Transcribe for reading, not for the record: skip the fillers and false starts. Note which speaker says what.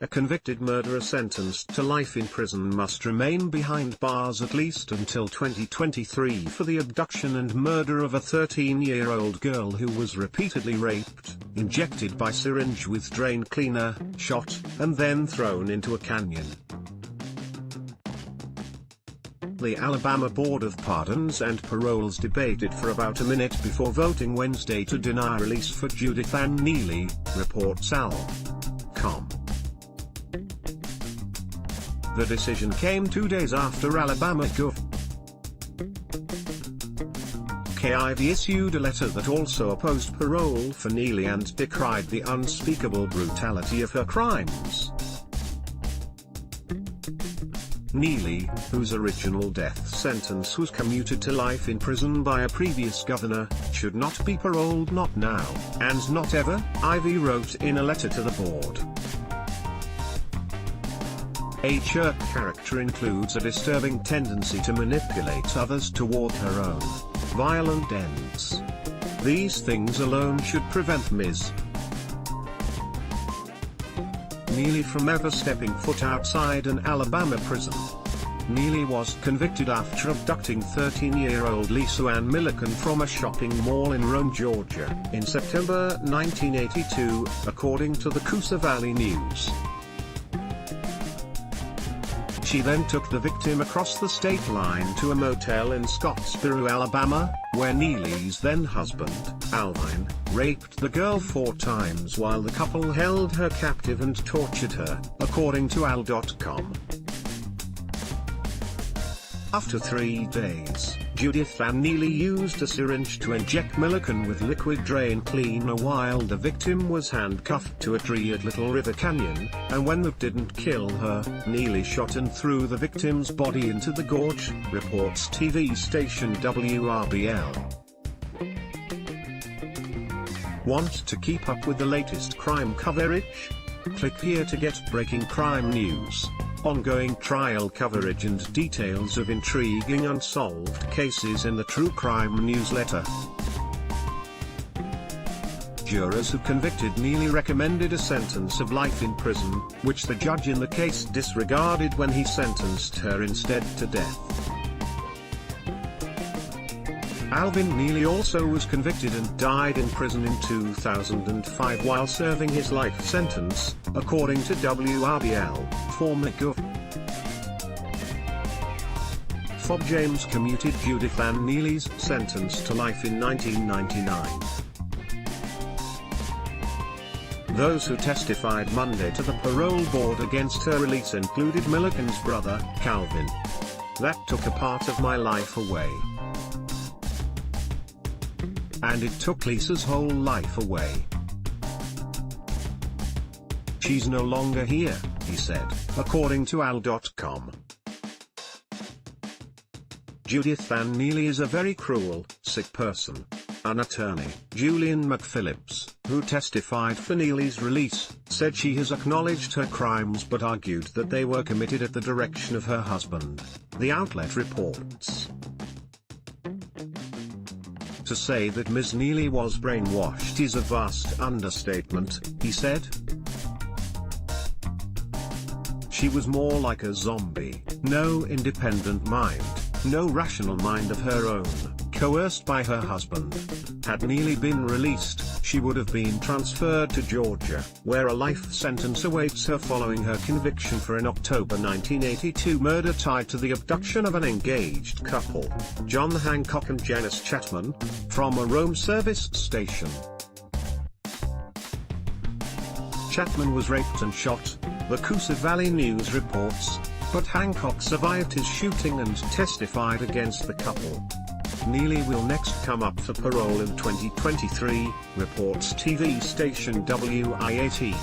Speaker 1: A convicted murderer sentenced to life in prison must remain behind bars at least until 2023 for the abduction and murder of a 13-year-old girl who was repeatedly raped, injected by syringe with drain cleaner, shot, and then thrown into a canyon. The Alabama Board of Pardons and Paroles debated for about a minute before voting Wednesday to deny release for Judith Ann Neely, reports Al.com. The decision came 2 days after Alabama Gov. KIV issued a letter that also opposed parole for Neely and decried the unspeakable brutality of her crimes. Neely, whose original death sentence was commuted to life in prison by a previous governor, should not be paroled, not now, and not ever, Ivy wrote in a letter to the board. Her character includes a disturbing tendency to manipulate others toward her own violent ends. These things alone should prevent Ms. Neely from ever stepping foot outside an Alabama prison. Neely was convicted after abducting 13-year-old Lisa Ann Milliken from a shopping mall in Rome, Georgia, in September 1982, according to the Coosa Valley News. She then took the victim across the state line to a motel in Scottsboro, Alabama, where Neely's then-husband, Alvin, raped the girl 4 times while the couple held her captive and tortured her, according to Al.com. After 3 days, Judith Ann Neely used a syringe to inject Milliken with liquid drain cleaner while the victim was handcuffed to a tree at Little River Canyon, and when that didn't kill her, Neely shot and threw the victim's body into the gorge, reports TV station WRBL. Want to keep up with the latest crime coverage? Click here to get breaking crime news, ongoing trial coverage and details of intriguing unsolved cases in the True Crime newsletter. Jurors who convicted Neely recommended a sentence of life in prison, which the judge in the case disregarded when he sentenced her instead to death. Alvin Neely also was convicted and died in prison in 2005 while serving his life sentence, according to WRBL, former Gov. Fob James commuted Judith Ann Neely's sentence to life in 1999. Those who testified Monday to the parole board against her release included Milliken's brother, Calvin. That took a part of my life away. And it took Lisa's whole life away. She's no longer here, he said, according to Al.com. Judith Ann Neely is a very cruel, sick person. An attorney, Julian McPhillips, who testified for Neely's release, said she has acknowledged her crimes but argued that they were committed at the direction of her husband, the outlet reports. To say that Ms. Neely was brainwashed is a vast understatement, he said. She was more like a zombie, no independent mind, no rational mind of her own, coerced by her husband. Had Neely been released, she would have been transferred to Georgia, where a life sentence awaits her following her conviction for an October 1982 murder tied to the abduction of an engaged couple, John Hancock and Janice Chapman, from a Rome service station. Chapman was raped and shot, the Coosa Valley News reports, but Hancock survived his shooting and testified against the couple. Neely will next come up for parole in 2023, reports TV station WIAT.